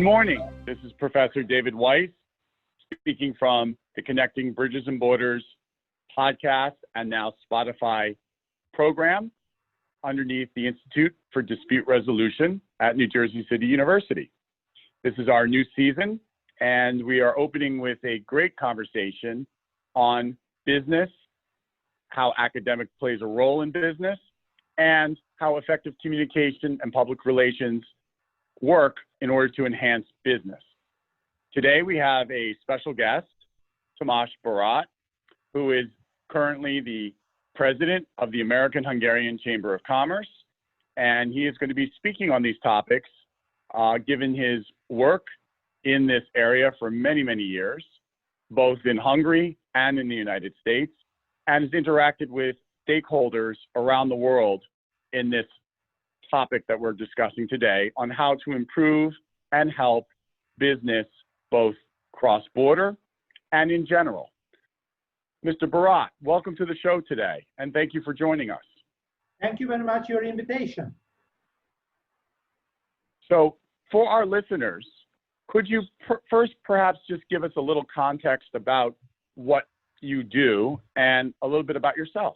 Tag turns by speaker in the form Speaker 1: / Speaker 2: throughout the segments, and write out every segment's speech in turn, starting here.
Speaker 1: morning. This is Professor David Weiss speaking from the Connecting Bridges and Borders podcast and now Spotify program underneath the Institute for Dispute Resolution at New Jersey City University. This is our new season, and we are opening with a great conversation on business, how academic plays a role in business, and how effective communication and public relations work in order to enhance business. Today we have a special guest, Tamás Barat, who is currently the president of the American-Hungarian Chamber of Commerce, and he is going to be speaking on these topics, given his work in this area for many, many years, both in Hungary and in the United States, and has interacted with stakeholders around the world in this topic that we're discussing today on how to improve and help business both cross-border and in general. Mr. Barat, welcome to the show today, and thank you for joining us.
Speaker 2: Thank you very much for your invitation.
Speaker 1: So for our listeners, could you first perhaps just give us a little context about what you do and a little bit about yourself?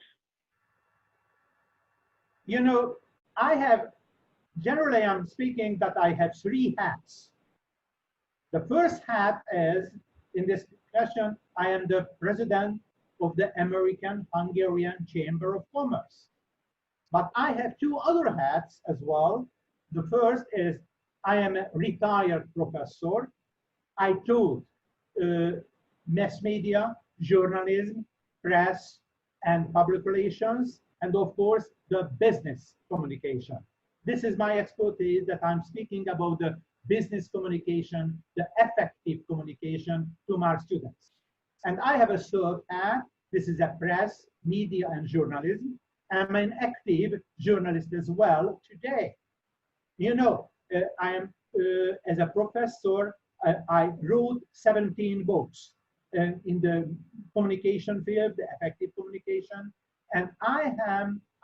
Speaker 2: You know, generally I'm speaking that I have three hats. The first hat is, in this question, I am the president of the American-Hungarian Chamber of Commerce. But I have two other hats as well. The first is I am a retired professor. I taught mass media, journalism, press, and public relations, and of course, the business communication. This is my expertise that I'm speaking about the business communication, the effective communication to my students. And I have a third hat. This is a press, media, and journalism. I'm an active journalist as well today. You know, I am, as a professor, I wrote 17 books in the communication field, the effective communication. And I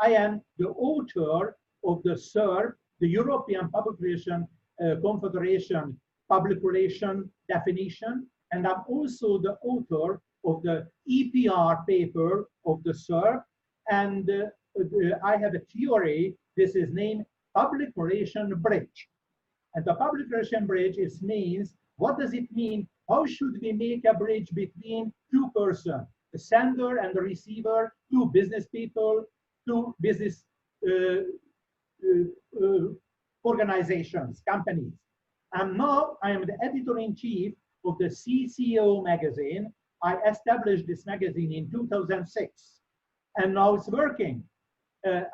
Speaker 2: am the author of the CERP, the European Public Relations Confederation Public Relations definition, and I'm also the author of the EPR paper of the CERP, and I have a theory. This is named Public Relation Bridge, and the Public Relation Bridge means, what does it mean? How should we make a bridge between two persons, the sender and the receiver, two business people, two business organizations, companies. And now I am the editor-in-chief of the ECCO Magazine. I established this magazine in 2006, and now it's working.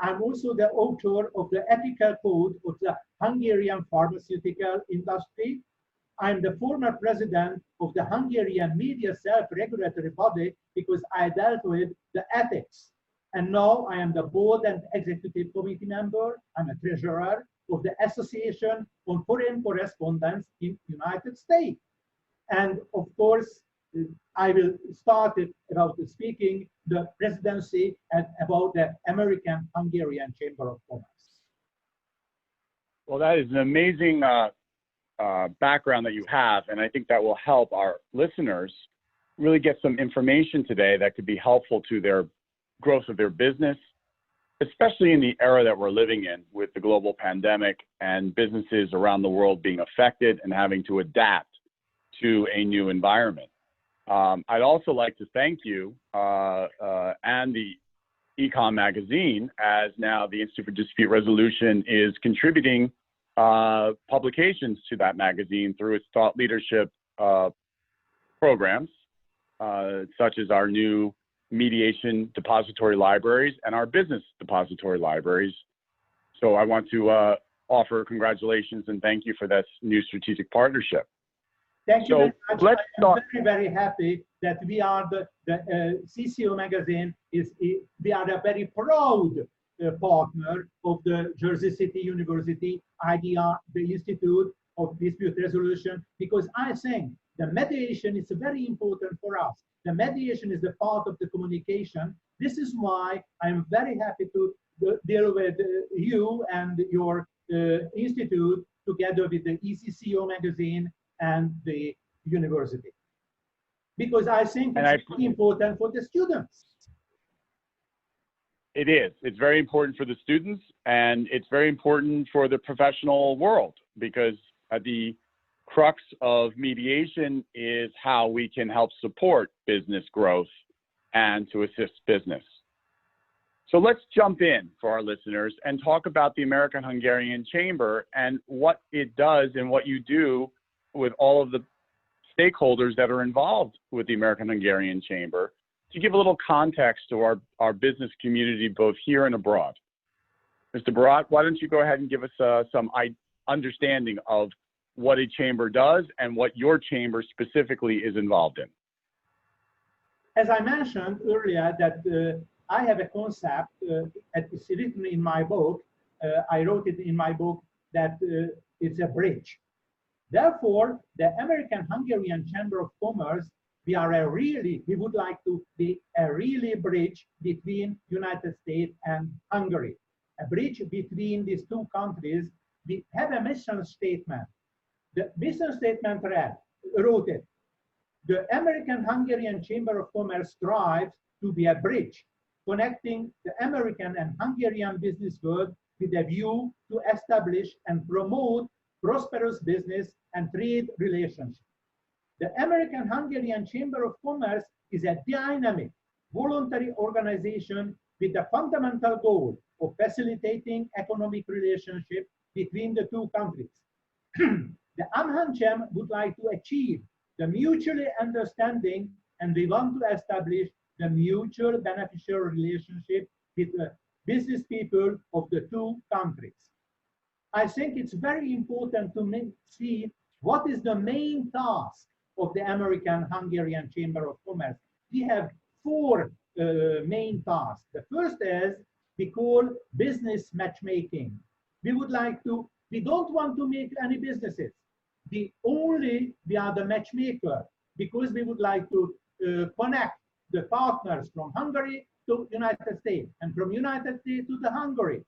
Speaker 2: I'm also the author of the ethical code of the Hungarian pharmaceutical industry. I'm the former president of the Hungarian media self-regulatory body because I dealt with the ethics. And now I am the board and executive committee member. I'm a treasurer of the Association on Foreign Correspondents in the United States. And of course, I will start about speaking the presidency and about the American-Hungarian Chamber of Commerce.
Speaker 1: Well, that is an amazing background that you have, and I think that will help our listeners really get some information today that could be helpful to their growth of their business, especially in the era that we're living in with the global pandemic and businesses around the world being affected and having to adapt to a new environment. I'd also like to thank you and the ECCO Magazine, as now the Institute for Dispute Resolution is contributing publications to that magazine through its thought leadership programs, such as our new mediation depository libraries and our business depository libraries. So I want to offer congratulations and thank you for this new strategic partnership.
Speaker 2: Thank you very much. I'm very, very happy that we are the ECCO Magazine we are a very proud partner of the Jersey City University IDR, the Institute of Dispute Resolution, because I think the mediation is very important for us. The mediation is the part of the communication. This is why I'm very happy to deal with you and your institute together with the ECCO Magazine and the university. Because I think it's important for the students.
Speaker 1: It is. It's very important for the students, and it's very important for the professional world, because at the crux of mediation is how we can help support business growth and to assist business. So let's jump in for our listeners and talk about the American-Hungarian Chamber and what it does and what you do with all of the stakeholders that are involved with the American-Hungarian Chamber, to give a little context to our business community, both here and abroad. Mr. Barat, why don't you go ahead and give us some understanding of what a chamber does and what your chamber specifically is involved in.
Speaker 2: As I mentioned earlier, that I have a concept, it's written in my book, I wrote it in my book, that it's a bridge. Therefore, the American-Hungarian Chamber of Commerce, we would like to be a really bridge between United States and Hungary. A bridge between these two countries. We have a mission statement. The mission statement wrote it. The American-Hungarian Chamber of Commerce strives to be a bridge connecting the American and Hungarian business world with a view to establish and promote prosperous business and trade relations. The American-Hungarian Chamber of Commerce is a dynamic, voluntary organization with the fundamental goal of facilitating economic relationship between the two countries. The AmHanchem would like to achieve the mutually understanding, and we want to establish the mutual beneficial relationship with the business people of the two countries. I think it's very important to see what is the main task of the American-Hungarian Chamber of Commerce. We have four main tasks. The first is we call business matchmaking. We don't want to make any businesses. We are the matchmaker, because we would like to connect the partners from Hungary to United States and from United States to the Hungary.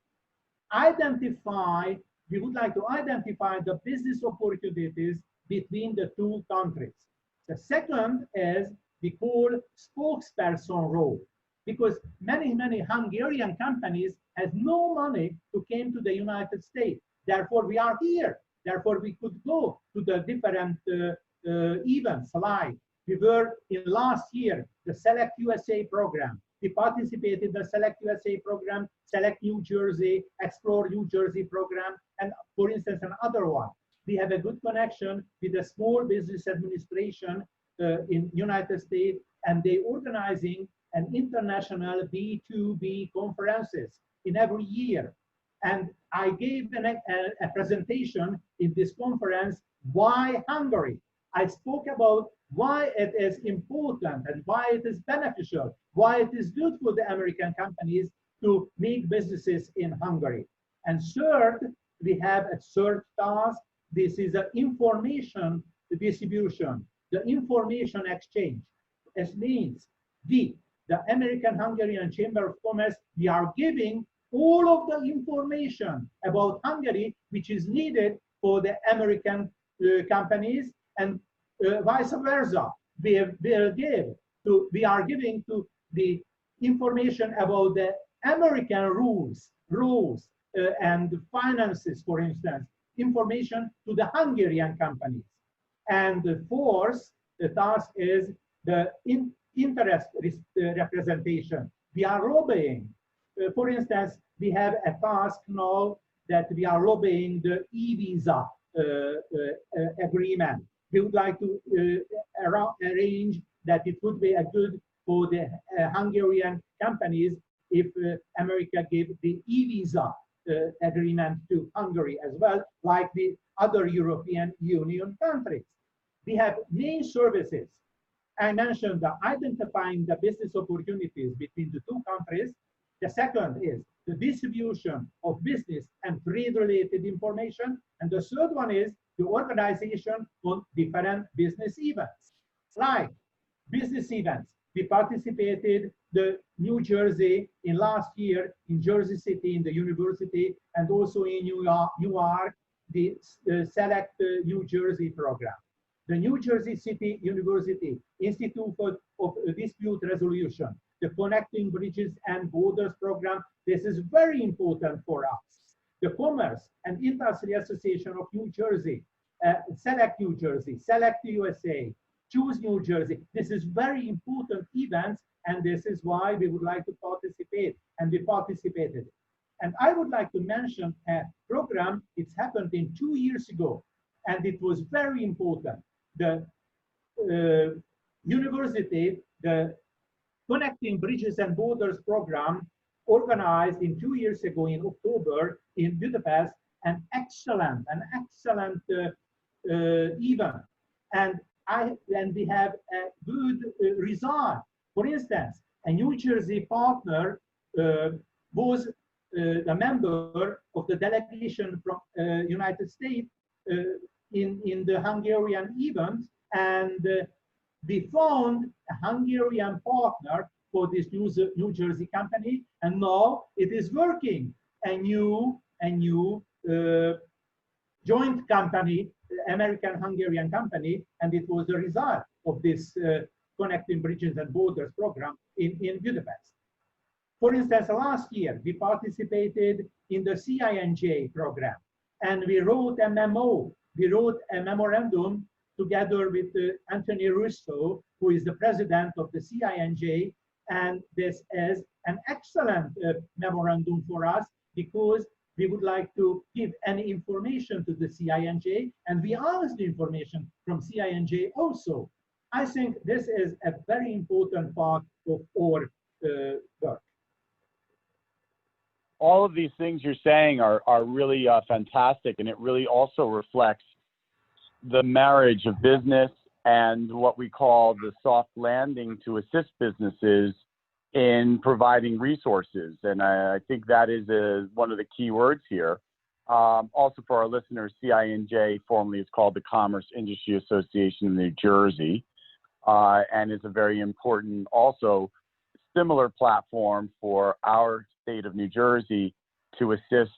Speaker 2: We would like to identify the business opportunities between the two countries. The second is we call spokesperson role, because many Hungarian companies have no money to come to the United States. Therefore, we are here. Therefore, we could go to the different events, like we were in last year, the Select USA program. We participated in the Select USA program, Select New Jersey, Explore New Jersey program, and for instance, another one. We have a good connection with the Small Business Administration in United States, and they organizing an international B2B conferences in every year. And I gave a presentation in this conference, why Hungary? I spoke about why it is important and why it is beneficial, why it is good for the American companies to make businesses in Hungary. And third, we have a third task. This is the information distribution, the information exchange. It means the American-Hungarian Chamber of Commerce, we are giving all of the information about Hungary, which is needed for the American companies, and vice versa. We are giving to the information about the American rules and finances, for instance, information to the Hungarian companies. And the fourth, the task is the interest representation. We are lobbying. For instance, we have a task now that we are lobbying the e-visa agreement. We would like to arrange that it would be a good for the Hungarian companies if America gave the e-visa agreement to Hungary as well, like the other European Union countries. We have main services. I mentioned the identifying the business opportunities between the two countries. The second is the distribution of business and trade-related information. And the third one is the organization of different business events. Like business events, we participated the New Jersey in last year in Jersey City in the university, and also in New York the Select New Jersey program. The New Jersey City University Institute of Dispute Resolution, the Connecting Bridges and Borders program. This is very important for us. The Commerce and Industry Association of New Jersey, Select New Jersey, Select USA, Choose New Jersey. This is very important events, and this is why we would like to participate, and we participated. And I would like to mention a program. It's happened 2 years ago, and it was very important. The university, the Connecting Bridges and Borders program, organized 2 years ago in October in Budapest, an excellent event. And we have a good result. For instance, a New Jersey partner was a member of the delegation from United States in the Hungarian event, and we found a Hungarian partner for this New Jersey company, and now it is working. A new joint company, American-Hungarian company, and it was the result of this Connecting Bridges and Borders program in Budapest. For instance, last year, we participated in the CINJ program, and we wrote a memo. We wrote a memorandum together with Anthony Russo, who is the president of the CINJ, and this is an excellent memorandum for us because we would like to give any information to the CINJ, and we asked the information from CINJ also. I think this is a very important part of our work.
Speaker 1: All of these things you're saying are really fantastic, and it really also reflects the marriage of business and what we call the soft landing to assist businesses in providing resources. And I think that is one of the key words here. Also for our listeners, CINJ formerly is called the Commerce Industry Association of New Jersey, and is a very important, also similar platform for our state of New Jersey to assist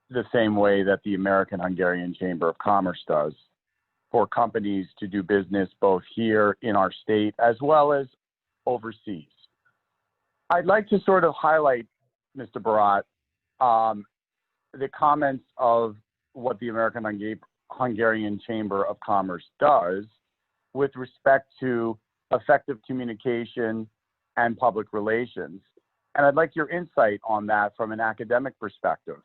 Speaker 1: the same way that the American-Hungarian Chamber of Commerce does for companies to do business both here in our state as well as overseas. I'd like to sort of highlight, Mr. Barat, the comments of what the American-Hungarian Chamber of Commerce does with respect to effective communication and public relations. And I'd like your insight on that from an academic perspective.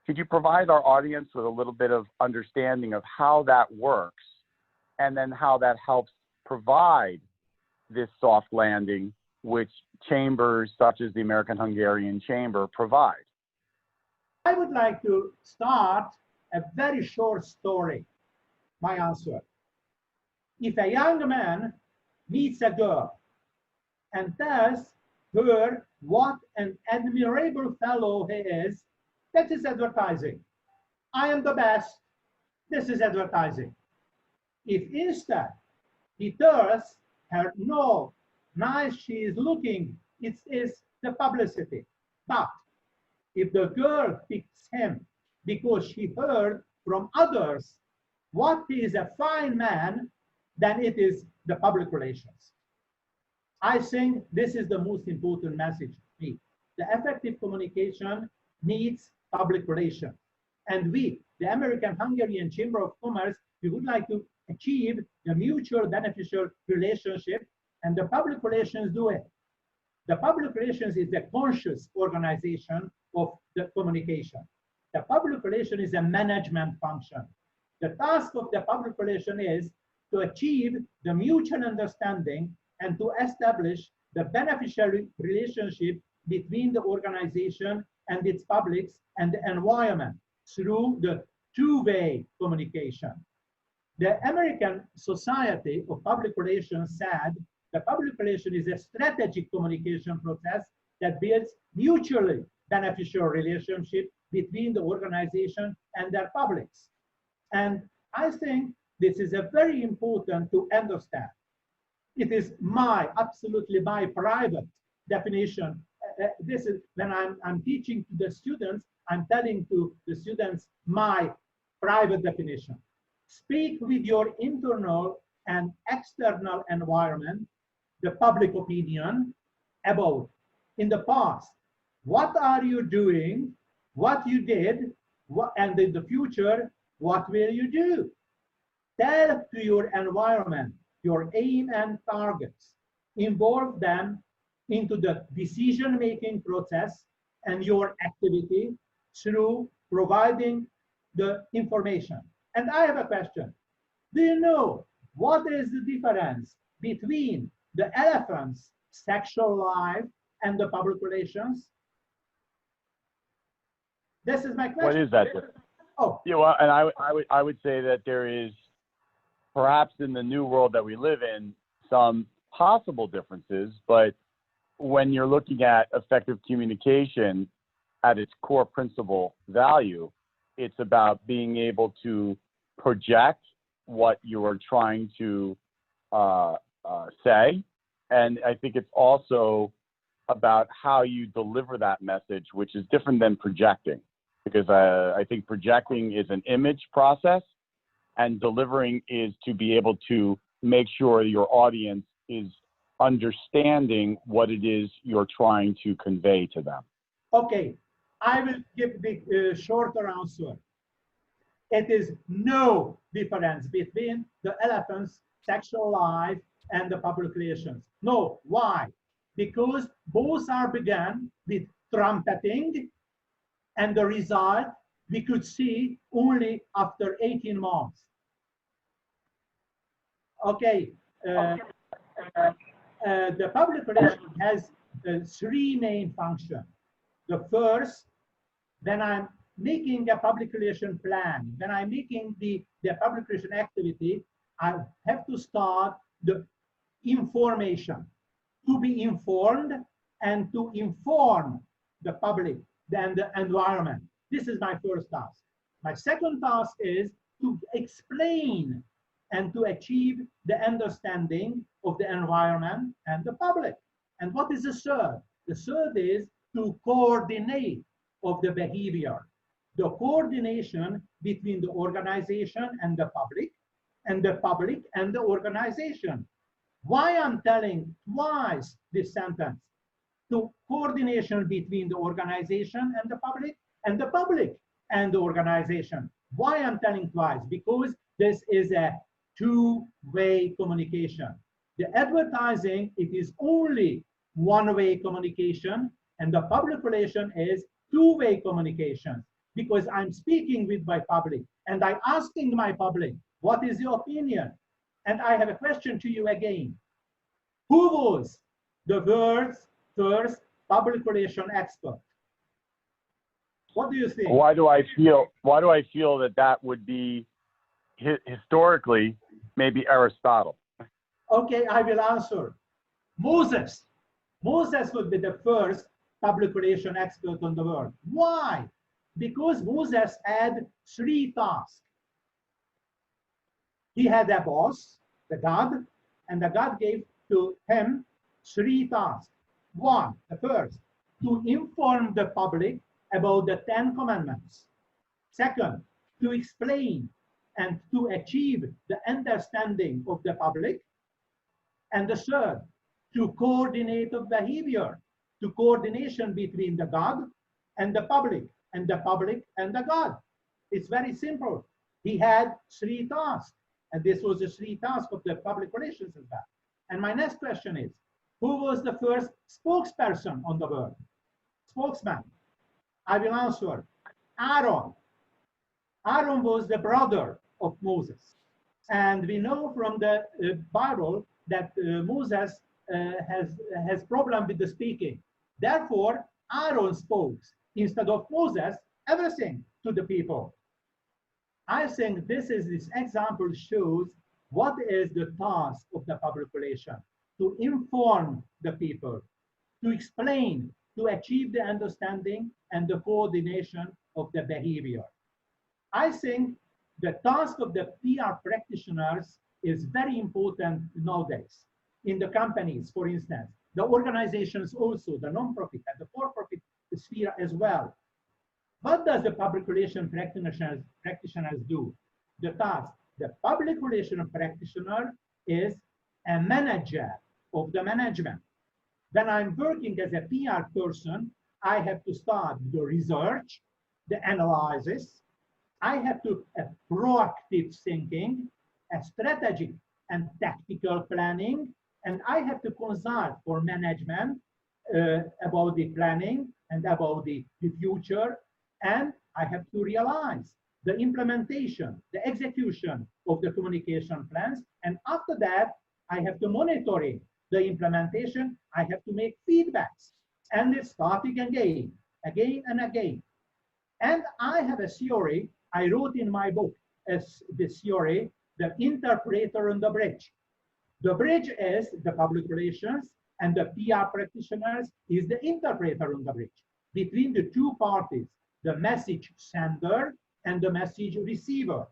Speaker 1: Could you provide our audience with a little bit of understanding of how that works, and then how that helps provide this soft landing which chambers such as the American-Hungarian Chamber provide?
Speaker 2: I would like to start a very short story, my answer. If a young man meets a girl and tells her what an admirable fellow he is, that is advertising. I am the best. This is advertising. If instead he tells her, no, nice she is looking, it is the publicity. But if the girl picks him because she heard from others what he is a fine man, then it is the public relations. I think this is the most important message to me. The effective communication needs public relations. And we, the American-Hungarian Chamber of Commerce, we would like to achieve the mutual beneficial relationship, and the public relations do it. The public relations is a conscious organization of the communication. The public relation is a management function. The task of the public relation is to achieve the mutual understanding and to establish the beneficial relationship between the organization and its publics and the environment through the two-way communication. The American Society of Public Relations said the public relation is a strategic communication process that builds mutually beneficial relationship between the organization and their publics. And I think this is a very important to understand. It is absolutely my private definition. This is when I'm teaching to the students, I'm telling to the students my private definition. Speak with your internal and external environment, the public opinion, about in the past, what are you doing, what you did, and in the future, what will you do? Tell to your environment your aim and targets. Involve them into the decision-making process and your activity through providing the information. And I have a question. Do you know what is the difference between the elephant's sexual life and the public relations? This is my question.
Speaker 1: What is that difference?
Speaker 2: Oh,
Speaker 1: Yeah, well, and I would say that there is, perhaps in the new world that we live in, some possible differences, but when you're looking at effective communication at its core principle value, it's about being able to project what you are trying to say. And I think it's also about how you deliver that message, which is different than projecting, because I think projecting is an image process, and delivering is to be able to make sure your audience is understanding what it is you're trying to convey to them.
Speaker 2: okay. I will give the shorter answer. It is no difference between the elephant's sexual life and the public relations. No, why? Because both are began with trumpeting, and the result we could see only after 18 months. Okay, the public relation has three main functions. The first, when I'm making a public relation plan, when I'm making the public relation activity, I have to start the information, to be informed and to inform the public and the environment. This is my first task. My second task is to explain and to achieve the understanding of the environment and the public. And what is the third? The third is to coordinate of the behavior, the coordination between the organization and the public and the organization. Why I'm telling twice this sentence? To coordination between the organization and the public and the organization. Why I'm telling twice? Because this is a two-way communication. The advertising, it is only one-way communication, and the public relation is two-way communication, because I'm speaking with my public and I'm asking my public, what is your opinion? And I have a question to you again. Who was the world's first public relation expert? What do you think?
Speaker 1: Why do I feel that would be historically maybe Aristotle?
Speaker 2: Okay, I will answer. Moses. Moses would be the first public relation expert on the world. Why? Because Moses had three tasks. He had a boss, the God, and the God gave to him three tasks. One, the first, to inform the public about the 10 Commandments. Second, to explain and to achieve the understanding of the public. And the third, to coordinate of behavior, to coordination between the God and the public, and the public and the God. It's very simple. He had three tasks, and this was the three tasks of the public relations as well. And my next question is, who was the first spokesperson on the world? Spokesman. I will answer. Aaron. Aaron was the brother of Moses. And we know from the Bible that Moses has problem with the speaking. Therefore, Aaron spoke instead of Moses everything to the people. I think this example shows what is the task of the public relation: to inform the people, to explain, to achieve the understanding and the coordination of the behavior. I think the task of the PR practitioners is very important nowadays. In the companies, for instance, the organizations also, the non-profit and the for-profit sphere as well. What does the public relations practitioners do? The task. The public relations practitioner is a manager of the management. When I'm working as a PR person, I have to start the research, the analysis. I have to have proactive thinking, a strategic and tactical planning, and I have to consult for management about the planning and about the future, and I have to realize the implementation, the execution of the communication plans, and after that, I have to monitor it, the implementation, I have to make feedbacks, and it's starting again and again. And I have a theory I wrote in my book as the theory, the interpreter on the bridge. The bridge is the public relations, and the PR practitioners is the interpreter on the bridge between the two parties, the message sender and the message receiver.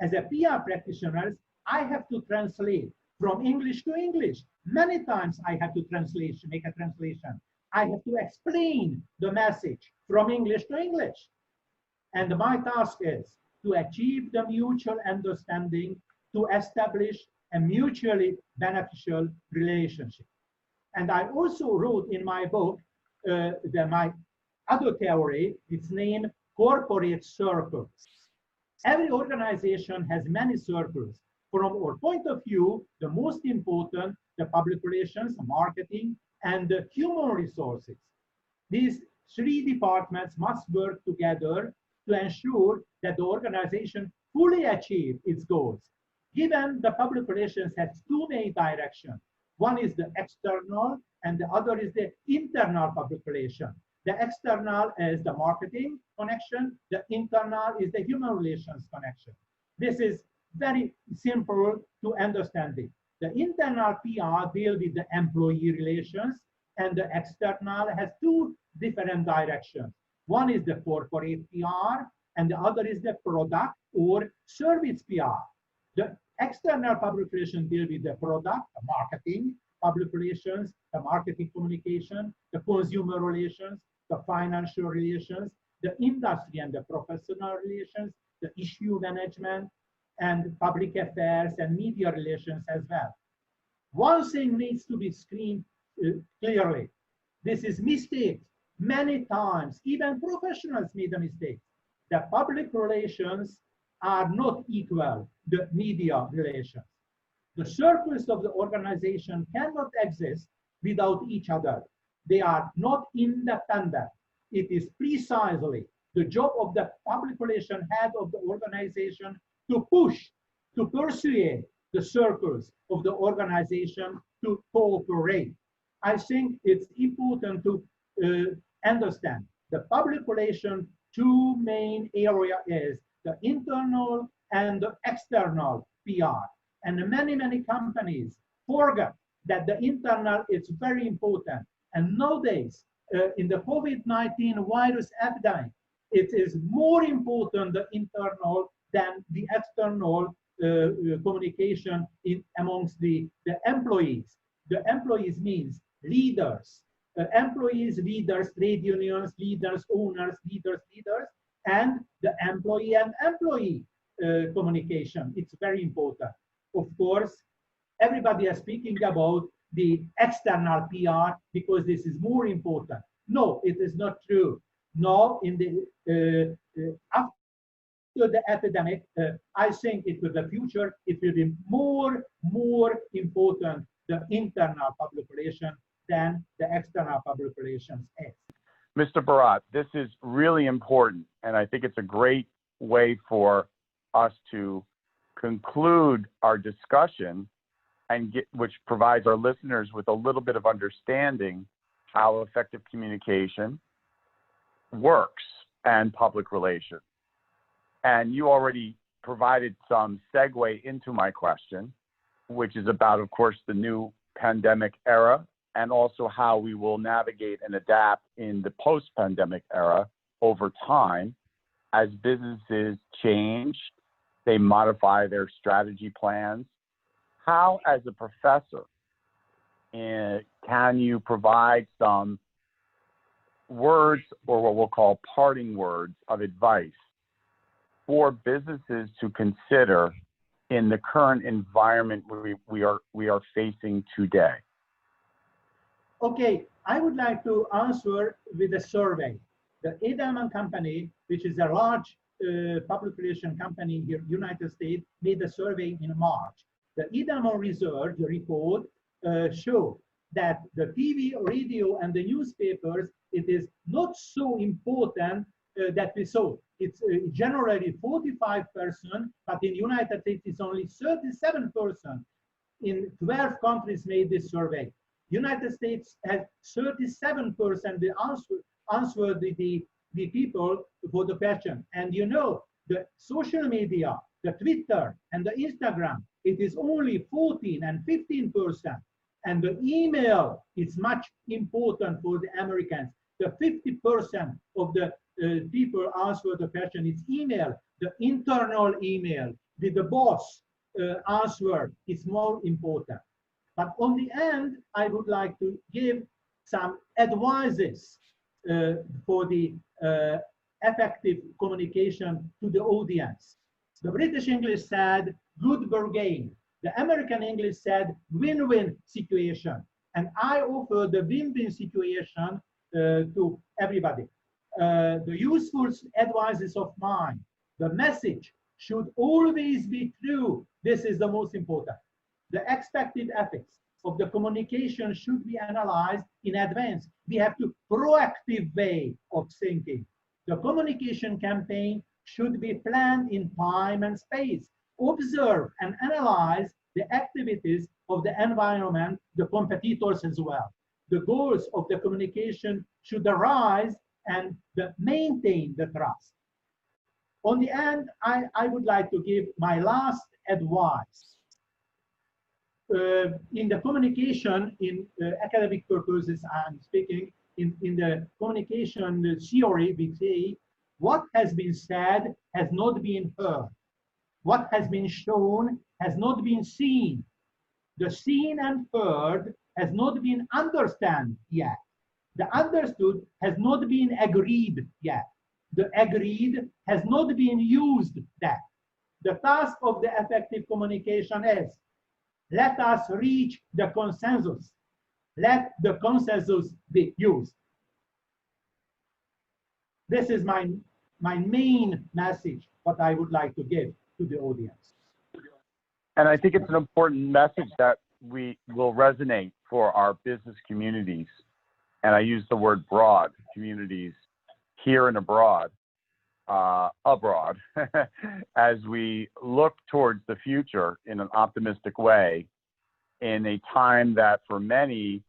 Speaker 2: As a PR practitioners, I have to translate from English to English. Many times I have to make a translation. I have to explain the message from English to English. And my task is to achieve the mutual understanding, to establish a mutually beneficial relationship. And I also wrote in my book, my other theory, it's named corporate circles. Every organization has many circles. From our point of view, the most important, the public relations, marketing, and the human resources. These three departments must work together to ensure that the organization fully achieves its goals. Given the public relations has two main directions. One is the external and the other is the internal public relation. The external is the marketing connection, the internal is the human relations connection. This is very simple to understand it. The internal PR deals with the employee relations, and the external has two different directions. One is the corporate PR, and the other is the product or service PR. The external public relations deal with the product, the marketing, public relations, the marketing communication, the consumer relations, the financial relations, the industry and the professional relations, the issue management, and public affairs and media relations as well. One thing needs to be screened clearly. This is mistakes. Many times, even professionals made a mistake. The public relations are not equal to the media relations. The circles of the organization cannot exist without each other. They are not independent. It is precisely the job of the public relation head of the organization to push, to persuade the circles of the organization to cooperate. I think it's important to understand the public relation two main area is the internal and the external PR. And many companies forget that the internal is very important. And nowadays, in the COVID-19 virus epidemic, it is more important the internal than the external communication amongst the employees. The employees means leaders, employees, leaders, trade unions, leaders, owners, leaders, and the employee and employee communication. It's very important. Of course, everybody is speaking about the external PR because this is more important. No, it is not true. No, in the after the epidemic, I think it will the future, it will be more important the internal public relation than the external public relations is.
Speaker 1: Mr. Barat, this is really important, and I think it's a great way for us to conclude our discussion and which provides our listeners with a little bit of understanding how effective communication works and public relations. And you already provided some segue into my question, which is about, of course, the new pandemic era and also how we will navigate and adapt in the post-pandemic era over time as businesses change, they modify their strategy plans. How, as a professor, can you provide some words, or what we'll call parting words of advice for businesses to consider in the current environment we are facing today?
Speaker 2: Okay, I would like to answer with a survey. The Edelman Company, which is a large public relation company here in the United States, made a survey in March. The Edelman research report showed that the TV, radio, and the newspapers, it is not so important that we saw. It's generally 45%, but in the United States, it's only 37%. In 12 countries made this survey. United States has 37% the answered the people for the question. And you know, the social media, the Twitter and the Instagram, it is only 14 and 15%. And the email is much important for the Americans. The 50% of the people answer the question is email. The internal email with the boss answer is more important. But on the end, I would like to give some advices for the effective communication to the audience. The British English said, good bargain. The American English said, win-win situation. And I offer the win-win situation to everybody. The useful advices of mine, the message should always be true. This is the most important. The expected effects of the communication should be analyzed in advance. We have to proactive way of thinking. The communication campaign should be planned in time and space. Observe and analyze the activities of the environment, the competitors as well. The goals of the communication should arise and maintain the trust. On the end, I would like to give my last advice. In the communication, in academic purposes, I'm speaking, in the communication theory, we say, what has been said has not been heard. What has been shown has not been seen. The seen and heard has not been understood yet. The understood has not been agreed yet. The agreed has not been used yet. The task of the effective communication is, let us reach the consensus. Let the consensus be used. This is my main message, what I would like to give to the audience.
Speaker 1: And I think it's an important message that we will resonate for our business communities. And I use the word broad communities here and abroad, as we look towards the future in an optimistic way, in a time that for many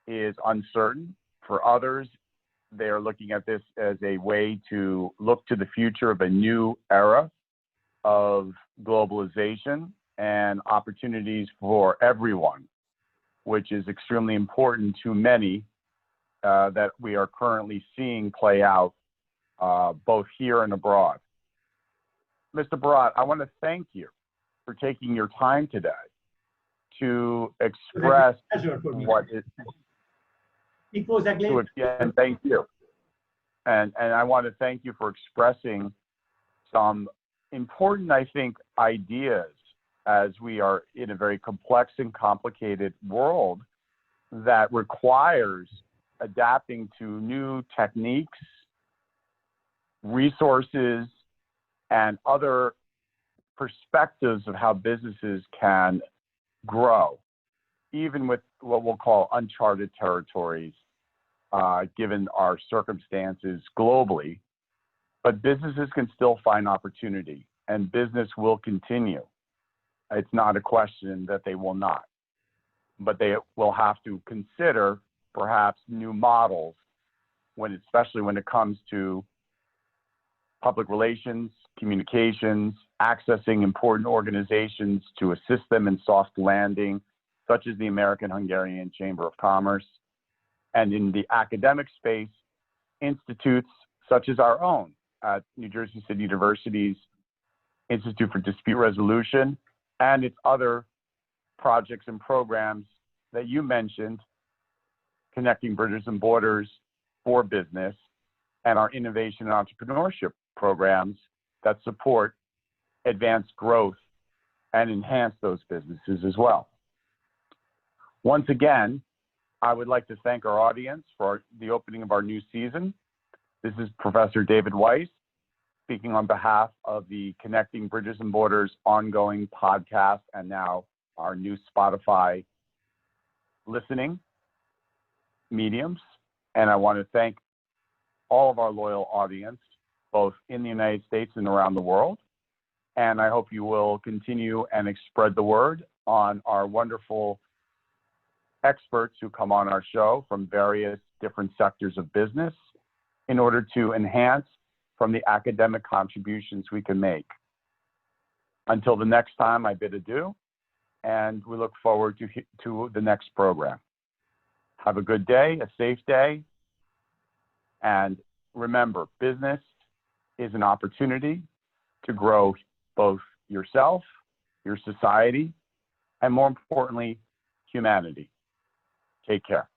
Speaker 1: is uncertain. For others, they are looking at this as a way to look to the future of a new era of globalization and opportunities for everyone, which is extremely important to many that we are currently seeing play out both here and abroad. Mr. Barat, I want to thank you for taking your time today to express what is.
Speaker 2: It was a great.
Speaker 1: And thank you. And I want to thank you for expressing some important, I think, ideas as we are in a very complex and complicated world that requires adapting to new techniques, resources, and other perspectives of how businesses can grow, even with what we'll call uncharted territories, given our circumstances globally. But businesses can still find opportunity, and business will continue. It's not a question that they will not, but they will have to consider perhaps new models, especially when it comes to public relations, communications, accessing important organizations to assist them in soft landing, such as the American-Hungarian Chamber of Commerce, and in the academic space, institutes such as our own at New Jersey City University's Institute for Dispute Resolution, and its other projects and programs that you mentioned, Connecting Bridges and Borders, for business and our innovation and entrepreneurship programs that support advanced growth and enhance those businesses as well. Once again, I would like to thank our audience for the opening of our new season. This is Professor David Weiss speaking on behalf of the Connecting Bridges and Borders ongoing podcast and now our new Spotify listening mediums. And I want to thank all of our loyal audience, both in the United States and around the world. And I hope you will continue and spread the word on our wonderful experts who come on our show from various different sectors of business in order to enhance from the academic contributions we can make. Until the next time, I bid adieu, and we look forward to the next program. Have a good day, a safe day, and remember, business is an opportunity to grow both yourself, your society, and more importantly, humanity. Take care.